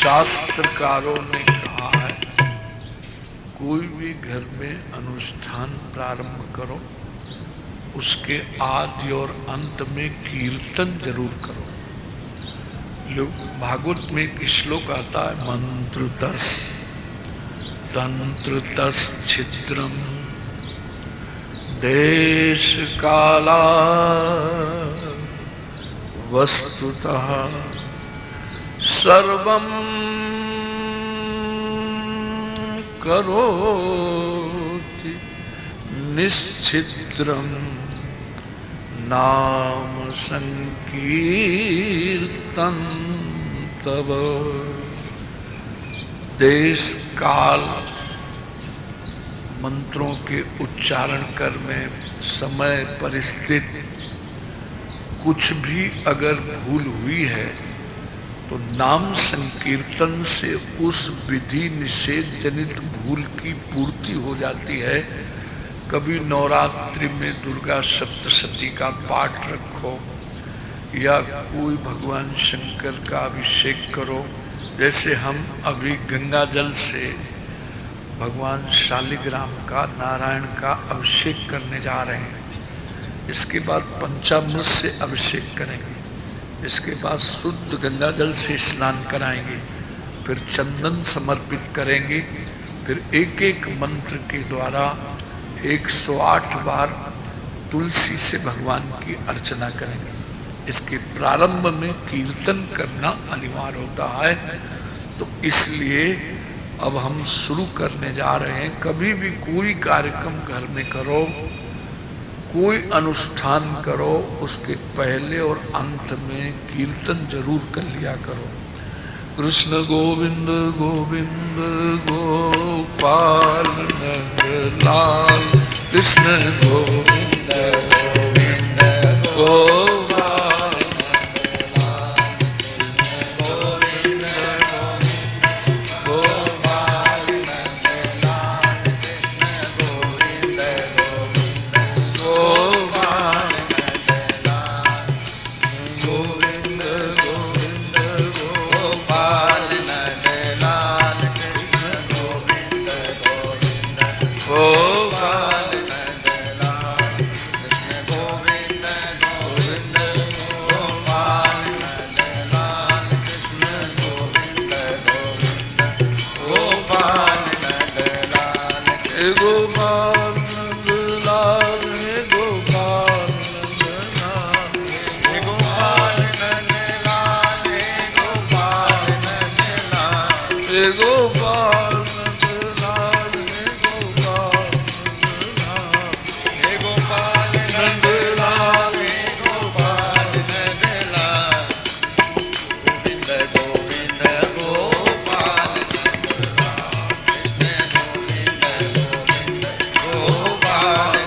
शास्त्रकारों ने कहा है, कोई भी घर में अनुष्ठान प्रारंभ करो, उसके आदि और अंत में कीर्तन जरूर करो। भागवत में एक श्लोक आता है, मंत्रतस् तंत्रतस् छिद्रम देश काला वस्तुतः सर्वं करोति निश्चित्रं नाम संकीर्तन तव। देश काल मंत्रों के उच्चारण कर में समय परिस्थिति कुछ भी अगर भूल हुई है तो नाम संकीर्तन से उस विधि निषेध जनित भूल की पूर्ति हो जाती है। कभी नवरात्रि में दुर्गा सप्तशती का पाठ रखो या कोई भगवान शंकर का अभिषेक करो। जैसे हम अभी गंगा जल से भगवान शालिग्राम का, नारायण का अभिषेक करने जा रहे हैं। इसके बाद पंचामृत से अभिषेक करेंगे, इसके बाद शुद्ध गंगा जल से स्नान कराएंगे, फिर चंदन समर्पित करेंगे, फिर एक एक मंत्र के द्वारा 108 बार तुलसी से भगवान की अर्चना करेंगे। इसके प्रारंभ में कीर्तन करना अनिवार्य होता है। तो इसलिए अब हम शुरू करने जा रहे हैं। कभी भी कोई कार्यक्रम घर में करो, कोई अनुष्ठान करो, उसके पहले और अंत में कीर्तन जरूर कर लिया करो। कृष्ण गोविंद गोविंद गोपाल नंदलाल, कृष्ण गोविंद गोविंद गोपाल हे गोपाल नंदलाल, हे गोपाल नंदलाल, हे गोपाल नंदलाल, गोविंद गोविंद गोपाल नंदलाल, गोविंद गोविंद गोपाल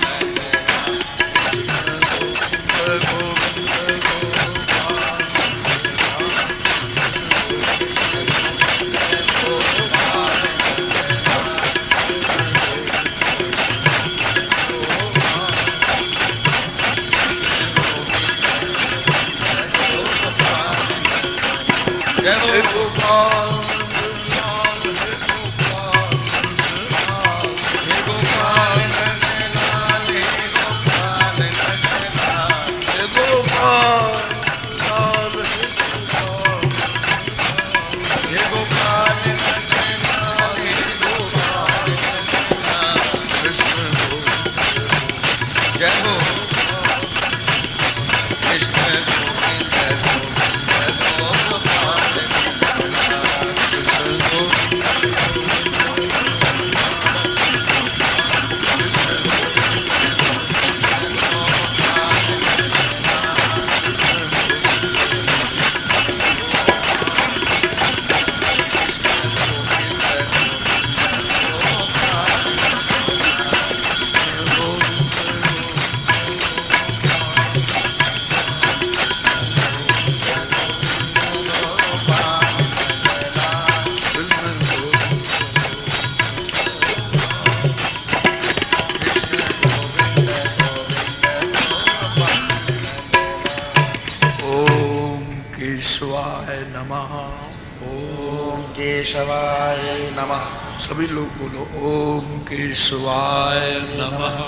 केशवाय नमः। सभी लोग बोलो ओम केशवाय नमः,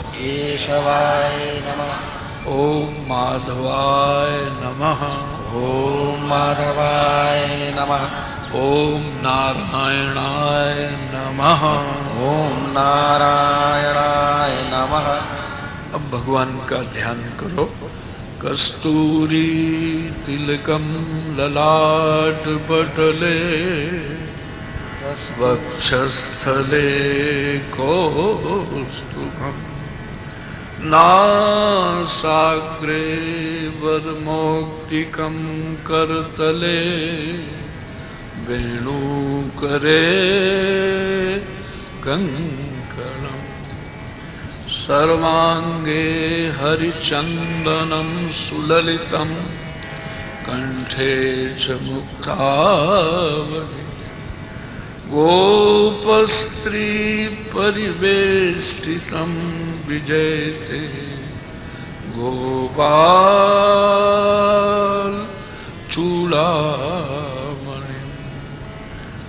केशवाय नमः। ओम माधवाय नमः, ओम माधवाय नमः। ओम नारायणाय नमः, ओम नारायणाय नमः। अब भगवान का ध्यान करो। कस्तूरी तिलकम ललाट पटले, वक्षस्थले कौस्तुभम्, नासाग्रे वरमौक्तिकं करतले, वेणुकरे कंकणम्, सर्वांगे हरिचंदनं सुललितं, कंठे च मुक्तावली, गोपस्त्री परिवेष्टितं विजयते, गोपाल चूड़ामणि,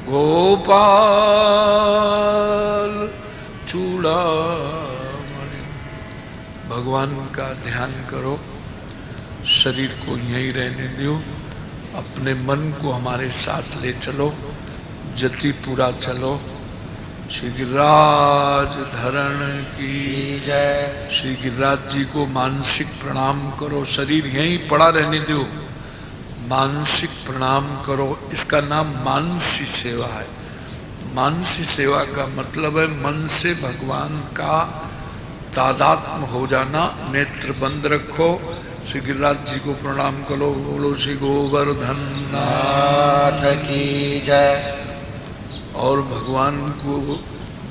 गोपाल चूड़ामणि। भगवान का ध्यान करो, शरीर को यहीं रहने दो, अपने मन को हमारे साथ ले चलो, जतिपुरा चलो। श्री गिरिराज धरण की जय। श्री गिरिराज जी को मानसिक प्रणाम करो, शरीर यहीं पड़ा रहने दो, मानसिक प्रणाम करो। इसका नाम मानसी सेवा है। मानसी सेवा का मतलब है मन से भगवान का तादात्म्य हो जाना। नेत्र बंद रखो, श्री गिरिराज जी को प्रणाम करो। बोलो श्री गोवर्धन नाथ की जय। और भगवान को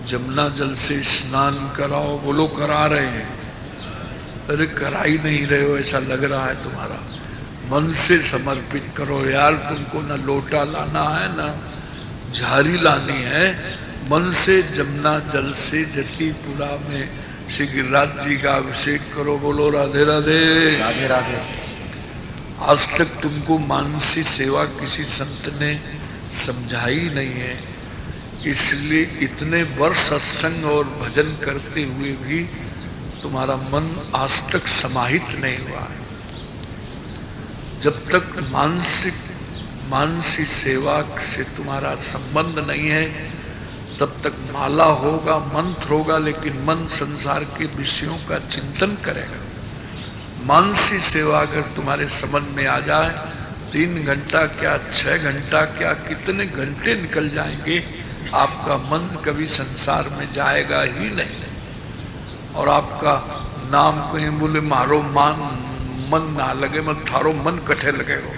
जमुना जल से स्नान कराओ। बोलो करा रहे हैं। अरे करा ही नहीं रहे हो ऐसा लग रहा है तुम्हारा। मन से समर्पित करो यार, तुमको न लोटा लाना है न झारी लानी है। मन से जमुना जल से जतिपुरा में श्री गिरिराज जी का अभिषेक करो। बोलो राधे राधे। राधे राधे। आज तक तुमको मानसी सेवा किसी संत ने समझाई नहीं है, इसलिए इतने वर्ष सत्संग और भजन करते हुए भी तुम्हारा मन आज तक समाहित नहीं हुआ है। जब तक मानसी सेवा से तुम्हारा संबंध नहीं है, तब तक माला होगा, मंत्र होगा, लेकिन मन संसार के विषयों का चिंतन करेगा। मानसी सेवा अगर तुम्हारे समझ में आ जाए 3 घंटा क्या, 6 घंटा क्या, कितने घंटे निकल जाएंगे, आपका मन कभी संसार में जाएगा ही नहीं। और आपका नाम कहीं बोले मारो मन ना लगे, मत थारो मन कठे लगेगा।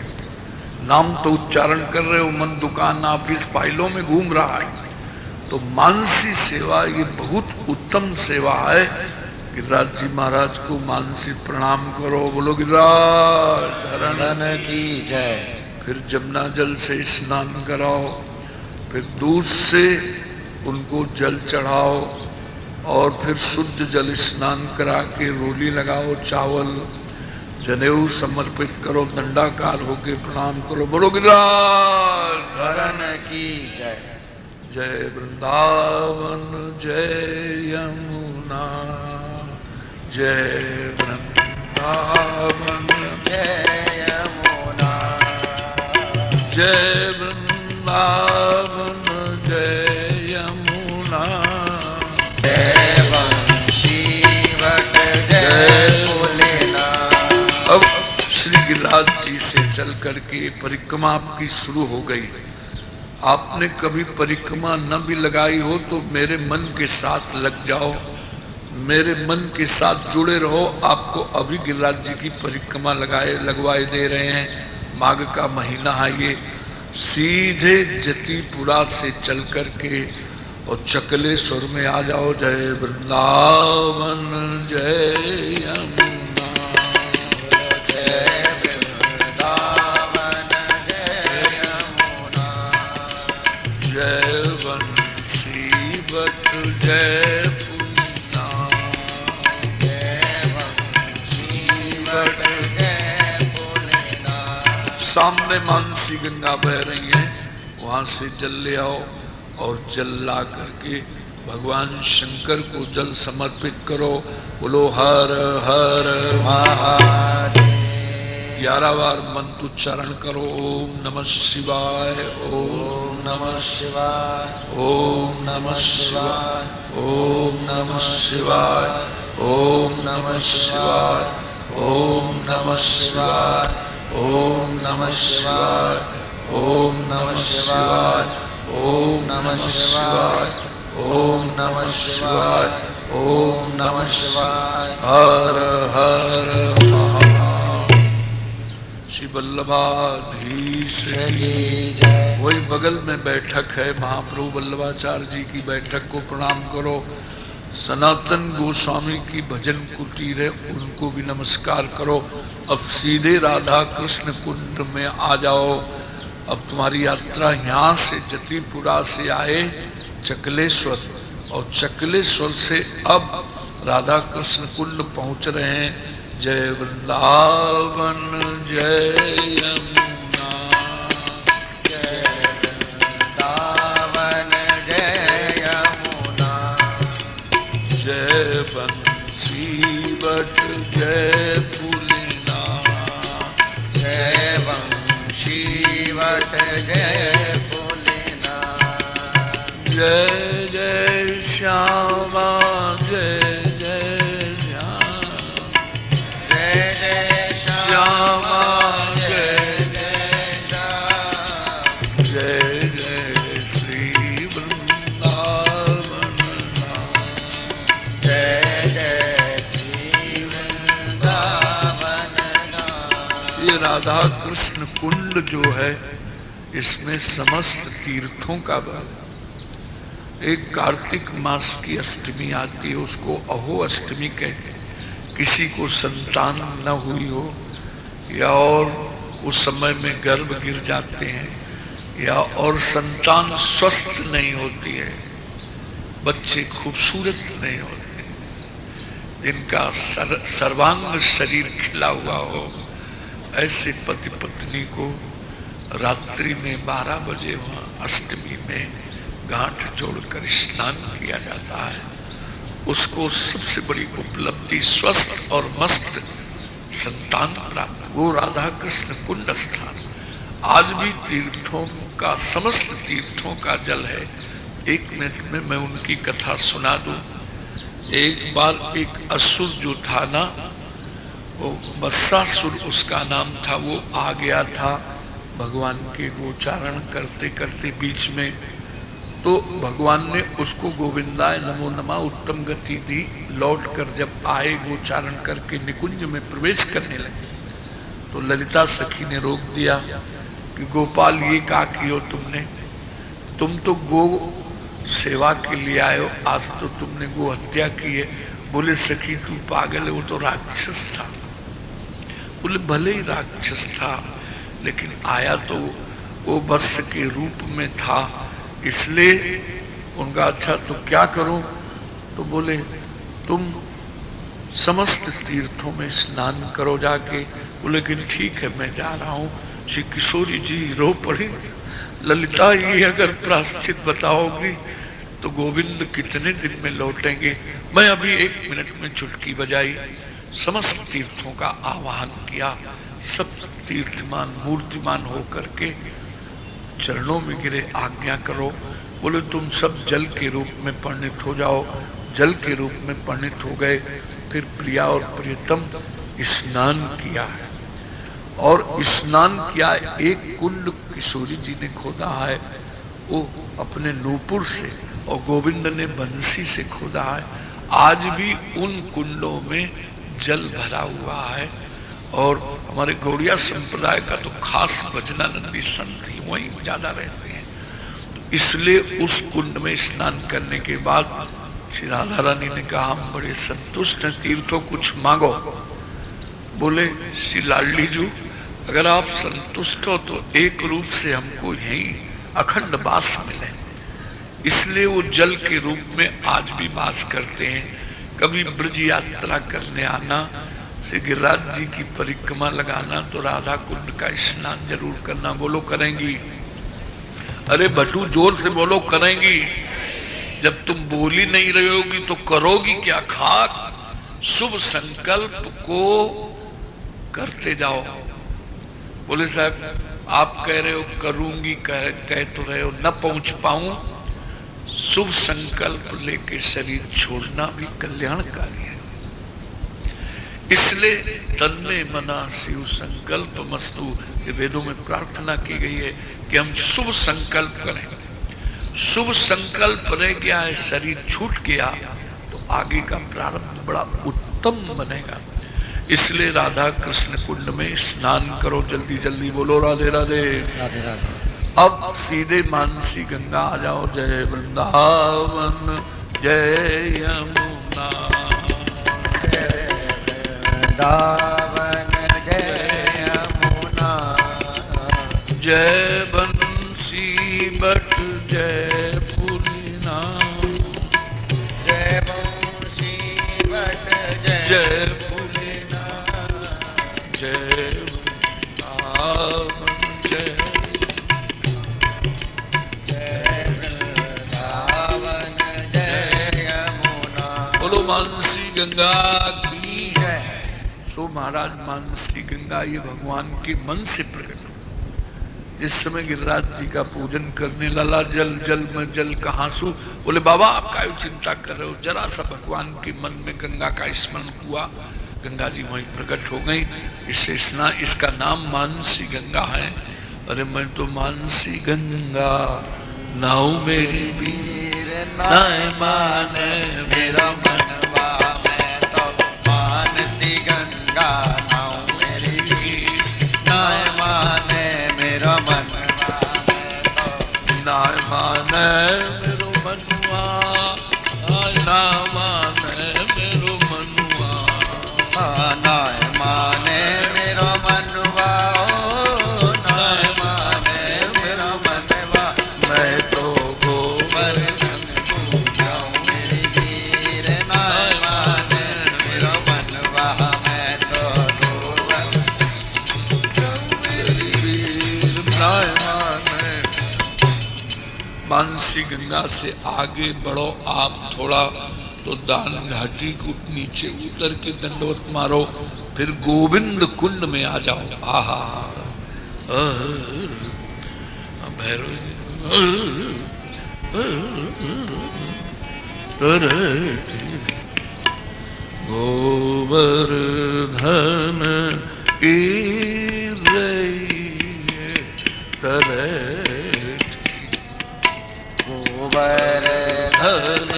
नाम तो उच्चारण कर रहे हो, मन दुकान ऑफिस फाइलों में घूम रहा है। तो मानसी सेवा ये बहुत उत्तम सेवा है। गिरिराज जी महाराज को मानसी प्रणाम करो, बोलो गिरिराज धरण की जय। फिर जमुना जल से स्नान कराओ, फिर दूध से उनको जल चढ़ाओ, और फिर शुद्ध जल स्नान करा के रोली लगाओ, चावल जनेऊ समर्पित करो, दंडाकार होके प्रणाम करो, बोलो गिरिराज धरण की जय। जय वृंदावन जय यमुना, जय वृंदावन जय यमुना, जय वृंदावन जय यमुना, जय वंशी वट जय भोलेनाथ। अब श्री गिरिराज जी से चल करके परिक्रमा आपकी शुरू हो गई। आपने कभी परिक्रमा न भी लगाई हो तो मेरे मन के साथ लग जाओ, मेरे मन के साथ जुड़े रहो। आपको अभी गिरिराज जी की परिक्रमा लगवाए दे रहे हैं। माघ का महीना है ये। सीधे जतिपुरा से चल करके और चकलेश्वर में आ जाओ। जय वृंदावन जय यमुना, जय वृंदावन जय यमुना, जय वंशी वट जय पूना, जय वंशी वट जय भोलेनाथ। सामने मानसी गंगा बह रही है, वहां से जल ले आओ और जल ला करके भगवान शंकर को जल समर्पित करो। बोलो हर हर महादेव। 11 बार मंत्र उच्चारण करो। ओम नमः शिवाय, ओम नमः शिवाय, ओम नमः शिवाय, ओम नमः शिवाय, ओम नमः शिवाय, ओम नमः शिवाय, ओम नमः शिवाय, ओम नमः शिवाय, ओम नमः शिवाय, ओम नमः शिवाय, ओम नमः शिवाय। हर हर महादेव। श्री वल्लभाधीश की जय। वही बगल में बैठक है, महाप्रभु वल्लभाचार्य जी की बैठक को प्रणाम करो। सनातन गोस्वामी की भजन कुटीर है, उनको भी नमस्कार करो। अब सीधे राधा कृष्ण कुंड में आ जाओ। अब तुम्हारी यात्रा यहां से जतिपुरा से आए चकलेश्वर, और चकलेश्वर से अब राधा कृष्ण कुंड पहुंच रहे हैं। जय वृंदावन जय यमुना, जय वृंदावन जय यमुना, जय बंसी वट जय फूलिना, जय वंशी वट जय भोलेनाथ। जय जय श्यामा जय जय श्याम, जय जय श्यामा जय जय श्याम, जय जय श्री वृंदावन धाम। जय जय श्री वृंदावन धाम। ये राधा कृष्ण कुंड जो है, इसमें समस्त तीर्थों का भाग। एक कार्तिक मास की अष्टमी आती है, उसको अहो अष्टमी कहते हैं। किसी को संतान न हुई हो, या और उस समय में गर्भ गिर जाते हैं, या और संतान स्वस्थ नहीं होती है, बच्चे खूबसूरत नहीं होते, जिनका सर्वांग शरीर खिला हुआ हो, ऐसे पति पत्नी को रात्रि में 12 बजे वहां अष्टमी में गांठ जोड़कर स्नान किया जाता है। उसको सबसे बड़ी उपलब्धि स्वस्थ और मस्त संतान प्राप्त, वो राधा कृष्ण कुंड स्थान। आज भी तीर्थों का, समस्त तीर्थों का जल है। 1 मिनट में मैं उनकी कथा सुना दूं। एक बार एक असुर जो था ना, वो मत्सासुर उसका नाम था, वो आ गया था भगवान के गोचारण करते करते बीच में, तो भगवान ने उसको गोविंदाय नमो नमः उत्तम गति दी। लौट कर जब आए गोचारण करके निकुंज में प्रवेश करने लगे, तो ललिता सखी ने रोक दिया कि गोपाल ये क्या कियो तुमने, तुम तो गो सेवा के लिए आए हो, आज तो तुमने गो हत्या की है। बोले सखी तू पागल है, वो तो राक्षस था। बोले भले ही राक्षस था, लेकिन आया तो वो वत्स के रूप में था, इसलिए उनका अच्छा तो क्या करूं। तो बोले तुम समस्त तीर्थों में स्नान करो जाके। बोले कि ठीक है मैं जा रहा हूं। श्री किशोरी जी रो पड़ी, ललिता ये अगर प्रायश्चित बताओगी तो गोविंद कितने दिन में लौटेंगे। मैं अभी 1 मिनट में चुटकी बजाई, समस्त तीर्थों का आवाहन किया, सब तीर्थमान मूर्तिमान होकर के चरणों में गिरे, आज्ञा करो। बोले तुम सब जल के रूप में परिणित हो जाओ। जल के रूप में परिणित हो गए। फिर प्रिया और प्रियतम स्नान किया है, और स्नान किया। एक कुंड किशोरी जी ने खोदा है, वो अपने नूपुर से, और गोविंद ने बंसी से खोदा है। आज भी उन कुंडों में जल भरा हुआ है, और हमारे गौड़िया संप्रदाय का तो खास भजनानंदी संत ही वहीं ज्यादा रहते हैं। तो इसलिए उस कुंड में स्नान करने के बाद श्री राधा रानी ने कहा हम बड़े संतुष्ट हैं, तीर्थों कुछ मांगो। बोले श्री लाडली जी अगर आप संतुष्ट हो तो एक रूप से हमको यहीं अखंड वास मिले, इसलिए वो जल के रूप में आज भी वास करते हैं। कभी ब्रज यात्रा करने आना, श्री गिरिराज जी की परिक्रमा लगाना, तो राधा कुंड का स्नान जरूर करना। बोलो करेंगी? अरे भटू जोर से बोलो करेंगी। जब तुम बोल ही नहीं रही होगी तो करोगी क्या? खाक शुभ संकल्प को करते जाओ। बोले साहब आप कह रहे हो करूंगी, कह तो रहे हो, न पहुंच पाऊं। शुभ संकल्प लेके शरीर छोड़ना भी कल्याणकारी है। इसलिए तन्मे मना शिव संकल्प मस्तु, ये वेदों में प्रार्थना की गई है कि हम शुभ संकल्प करें। शुभ संकल्प रह गया है, शरीर छूट गया, तो आगे का प्रारब्ध बड़ा उत्तम बनेगा। इसलिए राधा कृष्ण कुंड में स्नान करो जल्दी जल्दी। बोलो राधे राधे राधे राधे। अब सीधे मानसी गंगा आ जाओ। जय वृंदावन जय यमुना, वृंदावन जय यमुना, जय बंसी बट जय पुलिना, जय बंसी बट जय पुलिना, जय वृंदावन जय, जय वृंदावन जय यमुना। बोलो मानसी गंगा की। जय। सो महाराज मानसी गंगा ये भगवान के मन से प्रकट। जिस समय गिरिराज जी का पूजन करने लला, जल जल में जल कहां सू। बोले बाबा आप काहे चिंता कर रहे हो, जरा सा भगवान के मन में गंगा का स्मरण हुआ, गंगा जी वहीं प्रकट हो गई। इससे इसका नाम मानसी गंगा है। अरे मैं तो मानसी गंगा नाऊ मेरी वीर नाय माने मेरा मनवा, मैं तो मानसी गंगा नाऊ मेरी वीर नाय माने मेरा मनवा, मैं तो नाय माने मेरो मनुआ, ना माने मेरो मनुआ, नाय माने मेरा मनवा, नाय माने मेरा मनवा, मैं तो गोवर्धन पूजाऊं मेरी वीर नाय माने मेरा मनवा, मैं तो गोवर्धन मेरी वीर नाय माने। मानसी गंगा से आगे बढ़ो आप थोड़ा, तो दान घाटी को नीचे उतर के दंडवत मारो, फिर गोविंद कुंड में आ जाओ। आहा भैरव गोवर्धन की गोवर्धन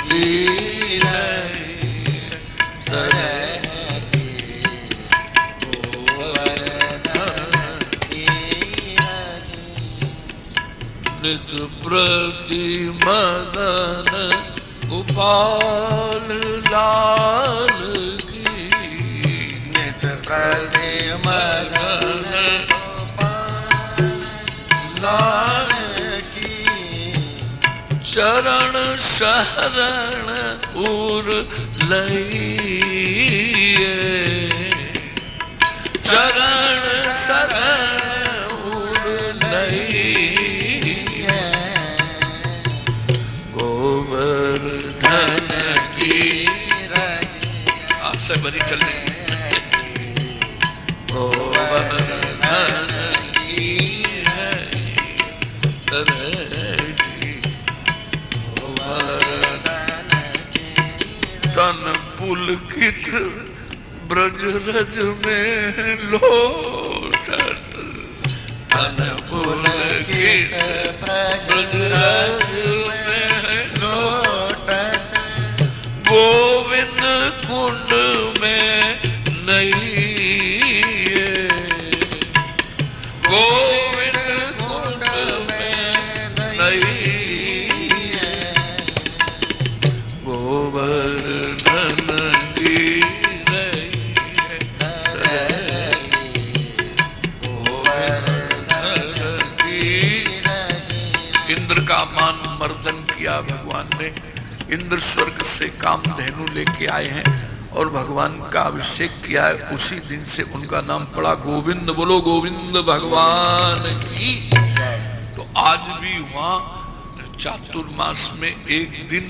गिर नित प्रति मदन गोपाल लाल की, नित प्रति मदन गोपाल लाल की, चरण शरण उर लइए, चरण शरण उर लइए, गोवर्धन की आपसे बड़ी चल रही गोवर्धन की तन पुलकित ब्रज रज में लोटत, तन पुलकित ब्रज रज में लोटत, गोविंद कुंड में नइए, गोविंद कुंड में नइए, गोवर्धन की इंद्र का मान मर्दन किया भगवान ने। इंद्र स्वर्ग से कामधेनु लेके आए हैं और भगवान का अभिषेक किया है। उसी दिन से उनका नाम पड़ा गोविंद। बोलो गोविंद भगवान की। तो आज भी वहां चातुर्मास में एक दिन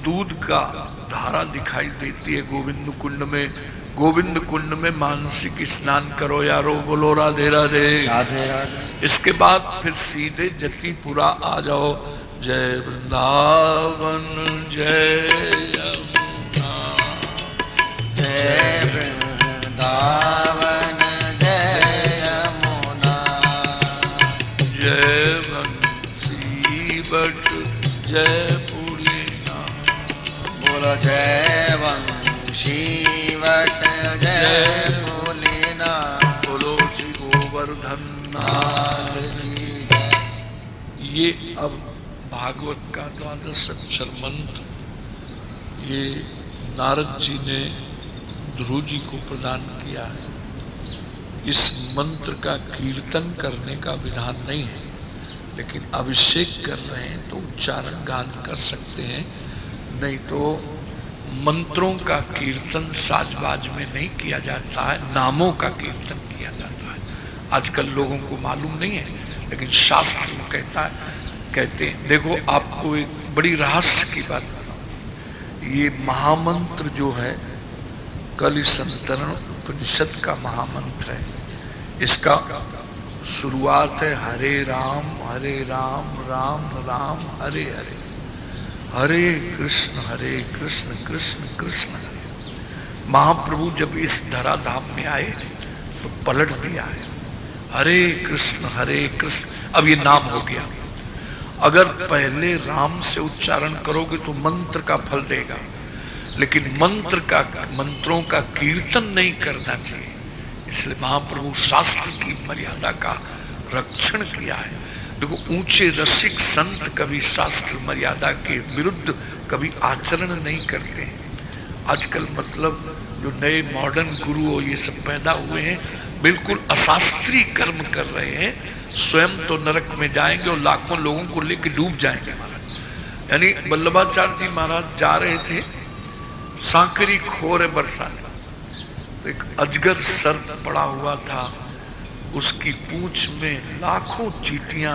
दूध का धारा दिखाई देती है गोविंद कुंड में। गोविंद कुंड में मानसिक स्नान करो यारो। बोलो राधे राधे। राधे राधे। इसके बाद फिर सीधे जतिपुरा आ जाओ। जय वृंदावन जय यमुना, जय वृंदावन जय यमुना, जय बंसी बट जय पूर्णिमा। बोलो जय वंशी वट जय भोलेना, बोलो श्री गोवर्धन नाथ की। ये अब भागवत का 12 अक्षर मंत्र ये नारद जी ने ध्रुव जी को प्रदान किया है। इस मंत्र का कीर्तन करने का विधान नहीं है, लेकिन अभिषेक कर रहे हैं तो उच्चारण गान कर सकते हैं। नहीं तो मंत्रों का कीर्तन साजबाज में नहीं किया जाता है, नामों का कीर्तन किया जाता है। आजकल लोगों को मालूम नहीं है, लेकिन शास्त्र में कहते हैं। देखो आपको एक बड़ी रहस्य की बात बताऊं। ये महामंत्र जो है कलि संतरण उपनिषद का महामंत्र है। इसका शुरुआत है हरे राम राम राम हरे हरे, हरे कृष्ण कृष्ण कृष्ण हरे। महाप्रभु जब इस धराधाम में आए तो पलट दिया है हरे कृष्ण कृष्ण। अब ये नाम हो गया। अगर पहले राम से उच्चारण करोगे तो मंत्र का फल देगा, लेकिन मंत्रों का कीर्तन नहीं करना चाहिए। इसलिए महाप्रभु शास्त्र की मर्यादा का रक्षण किया है। देखो ऊंचे रसिक संत कभी शास्त्र मर्यादा के विरुद्ध कभी आचरण नहीं करते हैं। आजकल मतलब जो नए मॉडर्न गुरु ये सब पैदा हुए हैं, बिल्कुल अशास्त्रीय कर्म कर रहे हैं। स्वयं तो नरक में जाएंगे और लाखों लोगों को लेकर डूब जाएंगे महाराज। यानी वल्लभाचार्य जी महाराज जा रहे थे, सांकरी खोर है बरसाने, तो एक अजगर सर्प पड़ा हुआ था, उसकी पूंछ में लाखों चींटियां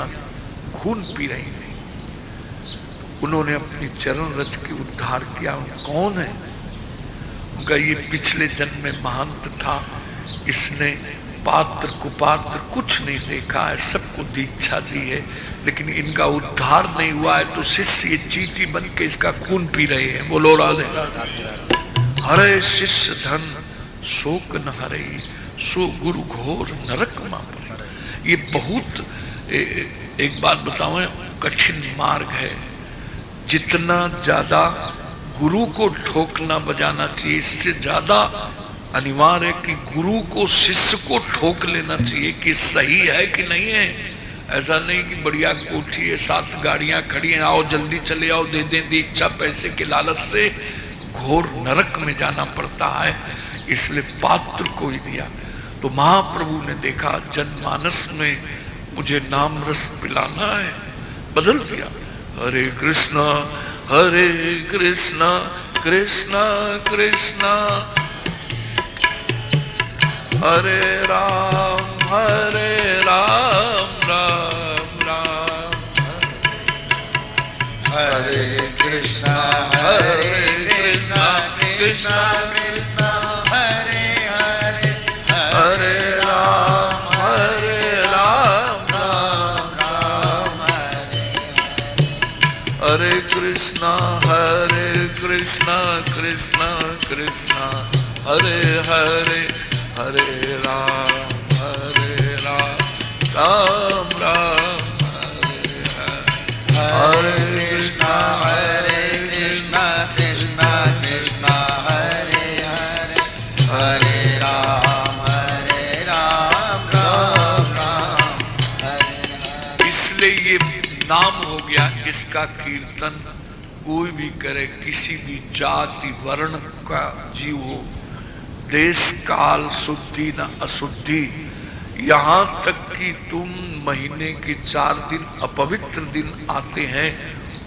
खून पी रही थी। उन्होंने अपनी चरण रच के उद्धार किया। कौन है? उनका ये पिछले जन्म में महंत था, इसने पात्र कुपात्र कुछ नहीं देखा है, सबको दीक्षा दी है, लेकिन इनका उद्धार नहीं हुआ है। तो शिष्य ये चींटी बन के इसका खून पी रहे हैं। बोलो राधे हरे शिष्य धन शोक न हरे, सो गुरु घोर नरक मा परे। ये बहुत एक बात बताऊं, कठिन मार्ग है। जितना ज्यादा गुरु को ठोकना बजाना चाहिए, इससे ज्यादा अनिवार्य है कि गुरु को शिष्य को ठोक लेना चाहिए कि सही है कि नहीं है। ऐसा नहीं कि बढ़िया कोठी है, 7 गाड़ियां खड़ी हैं, आओ जल्दी चले आओ, दे दें दीक्षा, पैसे के लालच से घोर नरक में जाना पड़ता है। इसलिए पात्र को ही दिया। तो महाप्रभु ने देखा जनमानस में मुझे नाम रस पिलाना है, बदल दिया। हरे कृष्णा कृष्णा कृष्णा हरे राम राम राम हरे कृष्णा कृष्णा कृष्णा हरे हरे हरे राम राम राम हरे कृष्णा कृष्णा कृष्णा हरे हरे हरे राम राम राम हरे कृष्णा कृष्णा कृष्णा हरे हरे हरे राम राम राम हरे। इसलिए ये नाम हो गया। इसका कीर्तन कोई भी करे, किसी भी जाति वर्ण का जीव हो, देश काल शुद्धि न अशुद्धि, यहां तक कि तुम महीने के 4 दिन अपवित्र दिन आते हैं,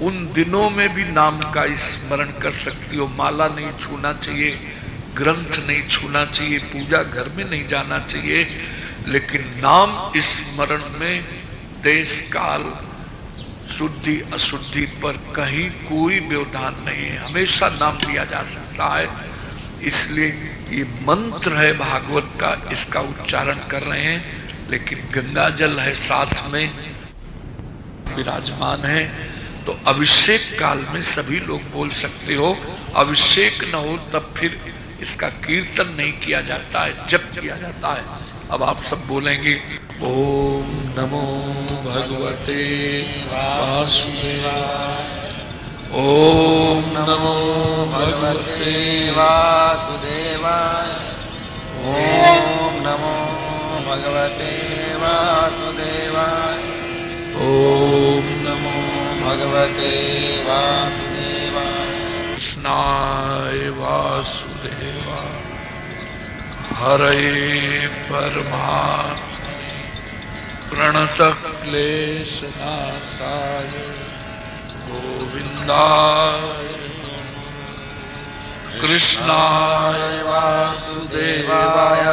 उन दिनों में भी नाम का स्मरण कर सकती हो। माला नहीं छूना चाहिए, ग्रंथ नहीं छूना चाहिए, पूजा घर में नहीं जाना चाहिए, लेकिन नाम स्मरण में देश काल शुद्धि अशुद्धि पर कहीं कोई व्यवधान नहीं है, हमेशा नाम लिया जा सकता है। इसलिए ये मंत्र है भागवत का, इसका उच्चारण कर रहे हैं, लेकिन गंगा जल है साथ में विराजमान है। तो अभिषेक काल में सभी लोग बोल सकते हो, अभिषेक न हो तब फिर इसका कीर्तन नहीं किया जाता है, जप किया जाता है। अब आप सब बोलेंगे ओम नमो भगवते वासुदेवाय, ओम नमो भगवते वासुदेवाय, ओम नमो भगवते वासुदेवाय, ओम नमो भगवते वासुदेवाय। कृष्णाय वासुदेवाय हरे परमात्मने प्रणतः क्लेशनाशाय गोविंदाय कृष्णाय वासुदेवाय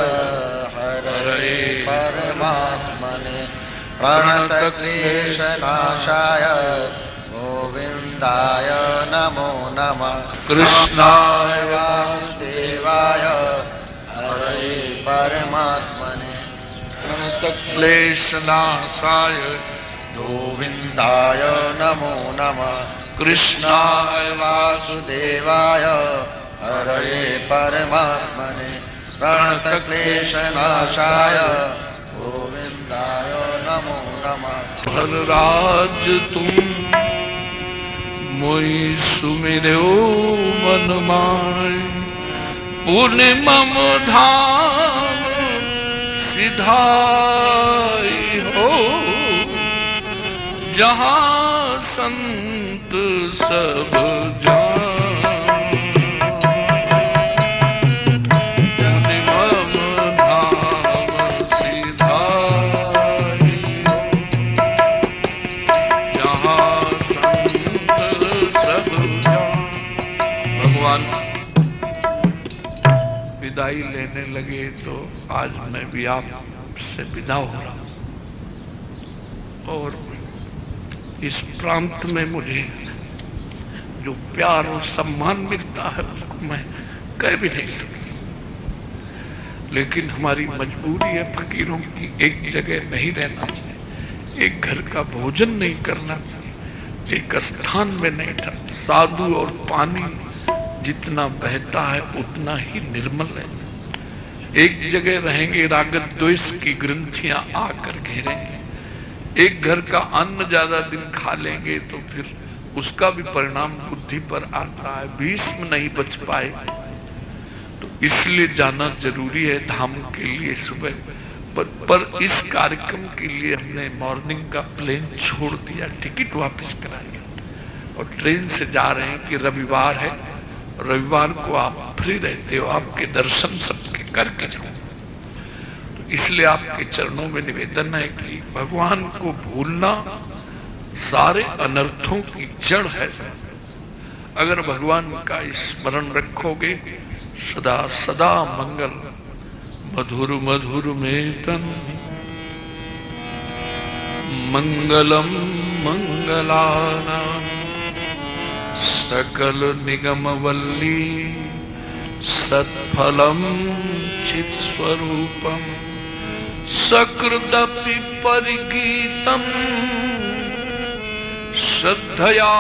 हरे परमात्मने प्रणतः क्लेशनाशाय गोविंदाय नमो नमः। कृष्णाय वासुदेवाय हरे परमात्मने प्रणतः क्लेशनाशाय गोविंदाय नमो नमः। कृष्णाय वासुदेवाय हरे परमात्मने प्रणतः क्लेशनाशाय गोविंदाय नमो नमः। राज तुम मोई सुमिरो मन माय, पुण्य मम धाम सिधाई हो, जहां संत सब जान, पुण्य मम धाम सिधाई हो, जहां संत सब जान। भगवान विदाई लेने लगे तो आज मैं भी आपसे विदा हो रहा हूं, और इस प्रांत में मुझे जो प्यार और सम्मान मिलता है उसको मैं कह भी नहीं सकता। लेकिन हमारी मजबूरी है फकीरों की, एक जगह नहीं रहना चाहिए, एक घर का भोजन नहीं करना चाहिए, एक स्थान में नहीं ठहरना। साधु और पानी जितना बहता है उतना ही निर्मल है। एक जगह रहेंगे राग द्वेष की ग्रंथियां आकर घेरेंगे। एक घर का अन्न ज्यादा दिन खा लेंगे तो फिर उसका भी परिणाम बुद्धि पर आता है, भीष्म नहीं बच पाए। तो इसलिए जाना जरूरी है धाम के लिए सुबह। पर इस कार्यक्रम के लिए हमने मॉर्निंग का प्लेन छोड़ दिया, टिकट वापस कराया और ट्रेन से जा रहे हैं कि रविवार है, रविवार को आप फ्री रहते हो, आपके दर्शन सबके करके जाओ। तो इसलिए आपके चरणों में निवेदन है कि भगवान को भूलना सारे अनर्थों की जड़ है। अगर भगवान का स्मरण रखोगे सदा सदा मंगल। मधुर मधुर में तन मंगलम मंगलानां सकल निगम वल्ली सत्फलम चित स्वरूपम सकृदपि परिगीतम श्रद्धया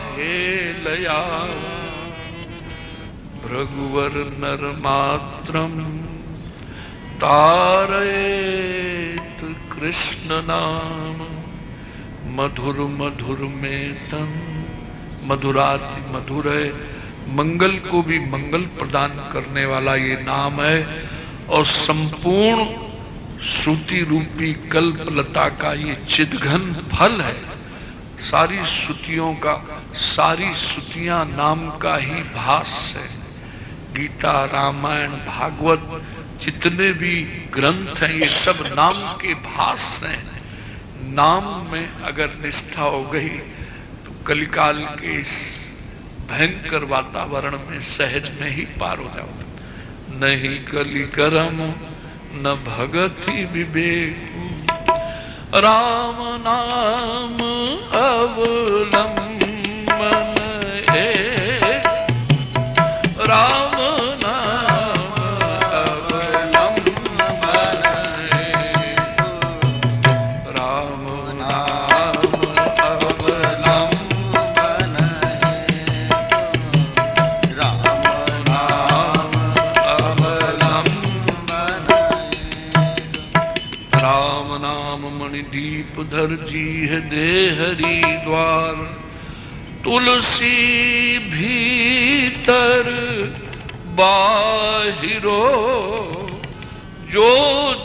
हेलया भृगुवर नरमात्रम तारयेत कृष्ण नाम। मधुर मधुर में तन, मधुराति मधुर है, मंगल को भी मंगल प्रदान करने वाला ये नाम है और संपूर्ण श्रुति रूपी कल्पलता का ये चिदघन फल है। सारी श्रुतियों का, सारी श्रुतियां नाम का ही भाष्य है। गीता, रामायण, भागवत जितने भी ग्रंथ हैं ये सब नाम के भाष्य हैं। नाम में अगर निष्ठा हो गई तो कलिकाल के इस भयंकर वातावरण में सहज में ही पार हो जाओ। नहीं कलिकरम न भगति विवेक, राम नाम अवलंबन है, राम नाम अवलंबन है, राम नाम अवलंबन है, राम नाम अवलंबन है। राम नाम मणिदीप धर जी है दे हरिद्वार, तुलसी भीतर बाहिरो जो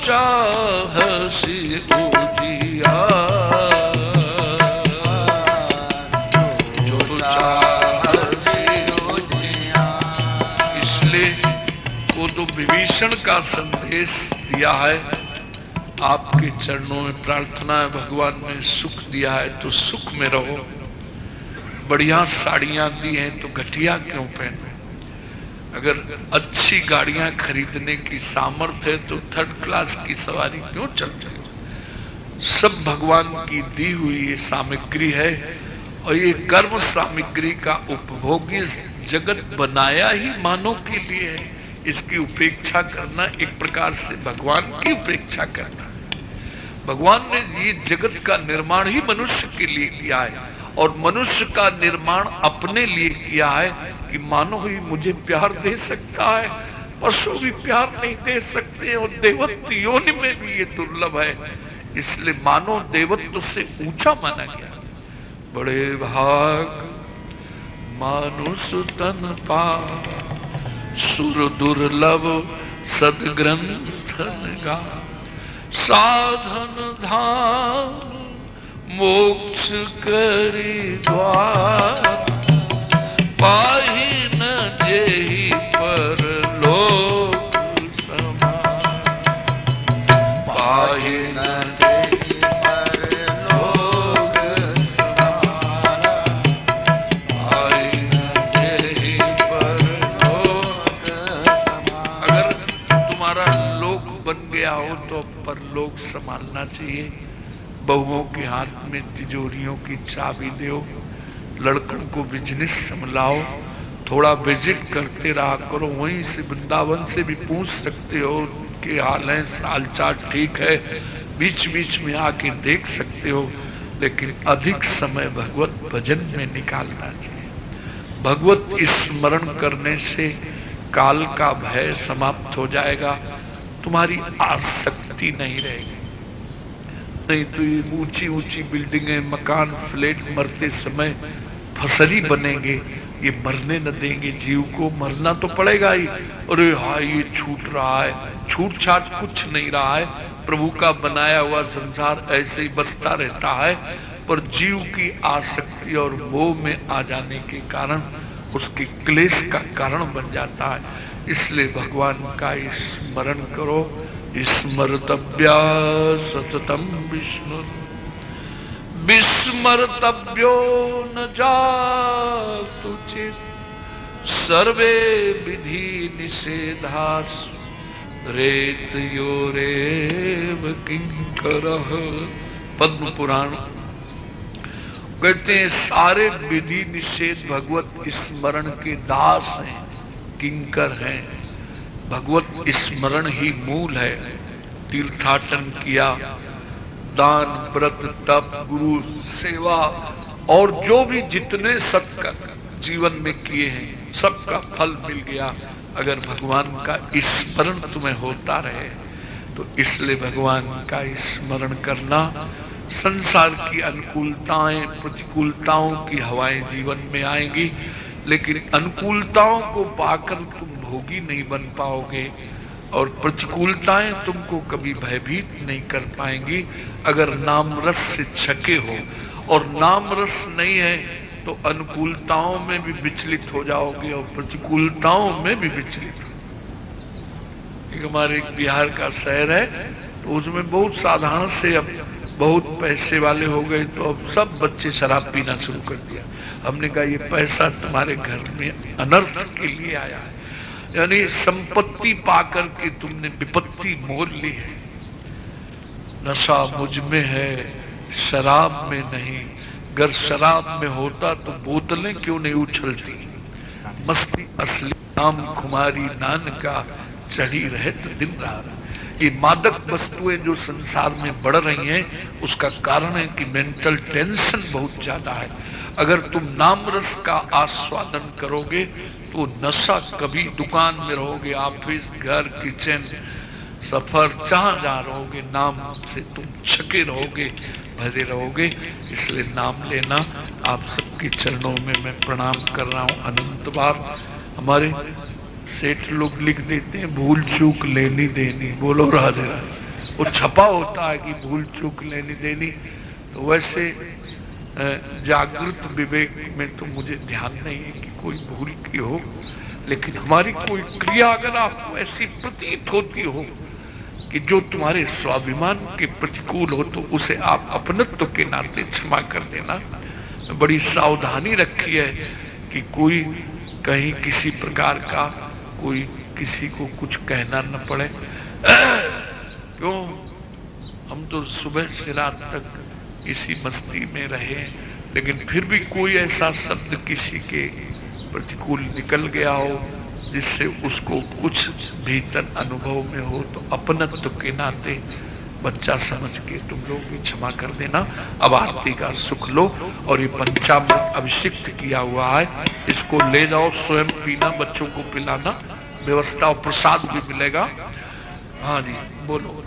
चाहसी उजियार, जो चाहसी उजियार। इसलिए वो तो विभीषण का संदेश दिया है, आपके चरणों में प्रार्थना है, भगवान ने सुख दिया है तो सुख में रहो। बढ़िया साड़ियां दी हैं तो घटिया क्यों पहनो? अगर अच्छी गाड़ियां खरीदने की सामर्थ्य है तो थर्ड क्लास की सवारी क्यों चलते हो? सब भगवान की दी हुई ये सामग्री है और ये कर्म सामग्री का उपभोग इस जगत बनाया ही मानव के लिए है। इसकी उपेक्षा करना एक प्रकार से भगवान की उपेक्षा करना। भगवान ने ये जगत का निर्माण ही मनुष्य के लिए किया है और मनुष्य का निर्माण अपने लिए किया है कि मानव ही मुझे प्यार दे सकता है, पशु भी प्यार नहीं दे सकते और देवत्व योनि में भी ये दुर्लभ है। इसलिए मानव देवत्व से ऊंचा माना गया। बड़े भाग मानुष तन पा, सुर दुर्लभ सदग्रंथन गा, साधन धाम मोक्ष करी द्वार, पाहि न जेहि पर लोक समान, पाहि न जेहि पर लोक समान, पाहि न जेहि पर लोक समान। अगर तुम्हारा लोक बन गया हो तो परलोक संभालना चाहिए। बहुओं के हाथ में तिजोरियों की चाबी दो, लड़कों को बिजनेस संभलाओ, थोड़ा विजिट करते रहा करो। वहीं से वृंदावन से भी पूछ सकते हो कि हाल है, हालचाल ठीक है, बीच बीच में आके देख सकते हो, लेकिन अधिक समय भगवत भजन में निकालना चाहिए। भगवत स्मरण करने से काल का भय समाप्त हो जाएगा, तुम्हारी आसक्ति नहीं रहेगी। नहीं तो ये ऊंची ऊंची बिल्डिंगें, मकान, फ्लैट मरते समय फसरी बनेंगे, ये मरने न देंगे जीव को। मरना तो पड़ेगा ही। अरे हाय ये छूट रहा है, छूट छाट कुछ नहीं रहा है। प्रभु का बनाया हुआ संसार ऐसे ही बसता रहता है, पर जीव की आसक्ति और मोह में आ जाने के कारण उसके क्लेश का कारण बन जाता है। इसलिए भगवान का स्मरण करो। स्मर्तव्या सततम विष्णु विस्मर्तव्यो न जातु चेत् सर्वे विधि निषेधास् रेतयोरेव किंकरः। पद्म पुराण कहते हैं सारे विधि निषेध भगवत स्मरण के दास हैं, किंकर हैं। भगवत स्मरण ही मूल है। तीर्थाटन किया, दान, व्रत, तप, गुरु सेवा और जो भी जितने सत्कर्म जीवन में किए हैं सबका फल मिल गया अगर भगवान का स्मरण तुम्हें होता रहे तो। इसलिए भगवान का स्मरण करना। संसार की अनुकूलताएं, प्रतिकूलताओं की हवाएं जीवन में आएंगी, लेकिन अनुकूलताओं को पाकर तुम भोगी नहीं बन पाओगे और प्रतिकूलताएं तुमको कभी भयभीत नहीं कर पाएंगी अगर नाम रस से छके हो। और नाम रस नहीं है तो अनुकूलताओं में भी विचलित हो जाओगे और प्रतिकूलताओं में भी विचलित हो। एक हमारे एक बिहार का शहर है तो उसमें बहुत साधारण से अब बहुत पैसे वाले हो गए तो अब सब बच्चे शराब पीना शुरू कर दिया। हमने कहा ये पैसा तुम्हारे घर में अनर्थ के लिए आया है, यानी संपत्ति पाकर के तुमने विपत्ति मोल ली है। नशा मुझ में है, शराब में नहीं। अगर शराब में होता तो बोतलें क्यों नहीं उछलती। मस्ती असली नाम खुमारी नान का चढ़ी रहे तो दिन रात। ये मादक वस्तुएं जो संसार में बढ़ रही हैं उसका कारण है कि मेंटल टेंशन बहुत ज्यादा है। अगर तुम नाम रस का आस्वादन करोगे तो नशा कभी, दुकान में रहोगे, ऑफिस, घर, किचन, सफर, जहां रहोगे नाम से तुम छके रहोगे, भरे रहोगे। इसलिए नाम लेना। आप सबके चरणों में मैं प्रणाम कर रहा हूं अनंत बार। हमारे सेठ लोग लिख देते हैं भूल चूक लेनी देनी, बोलो राधे राधे। वो छपा होता है कि भूल चूक लेनी देनी। तो वैसे जागृत विवेक में तो मुझे ध्यान नहीं है कि कोई भूल की हो, लेकिन हमारी कोई क्रिया अगर आपको ऐसी प्रतीत होती हो कि जो तुम्हारे स्वाभिमान के प्रतिकूल हो तो उसे आप अपनत्व के नाते क्षमा कर देना। बड़ी सावधानी रखी है कि कोई कहीं किसी प्रकार का कोई किसी को कुछ कहना न पड़े। क्यों, हम तो सुबह से रात तक इसी मस्ती में रहे, लेकिन फिर भी कोई ऐसा शब्द किसी के प्रतिकूल निकल गया हो जिससे उसको कुछ भीतर अनुभव में हो तो अपनत्व के नाते बच्चा समझ के तुम लोग भी क्षमा कर देना। अब आरती का सुख लो और ये पंचामृत अभिषिक्त किया हुआ है, इसको ले जाओ, स्वयं पीना, बच्चों को पिलाना, व्यवस्था और प्रसाद भी मिलेगा। हाँ जी बोलो।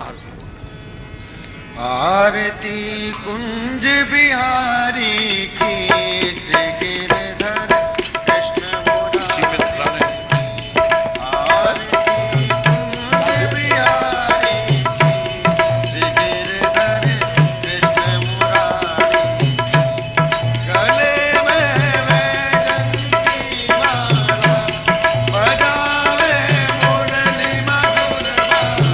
आरती कुंज बिहारी की श्री गिरधर कृष्ण मुरारी। आरती कुंज बिहारी की श्री गिरधर कृष्ण मुरारी। गले में वैजंती माला बजावे मुरली मधुर बाला।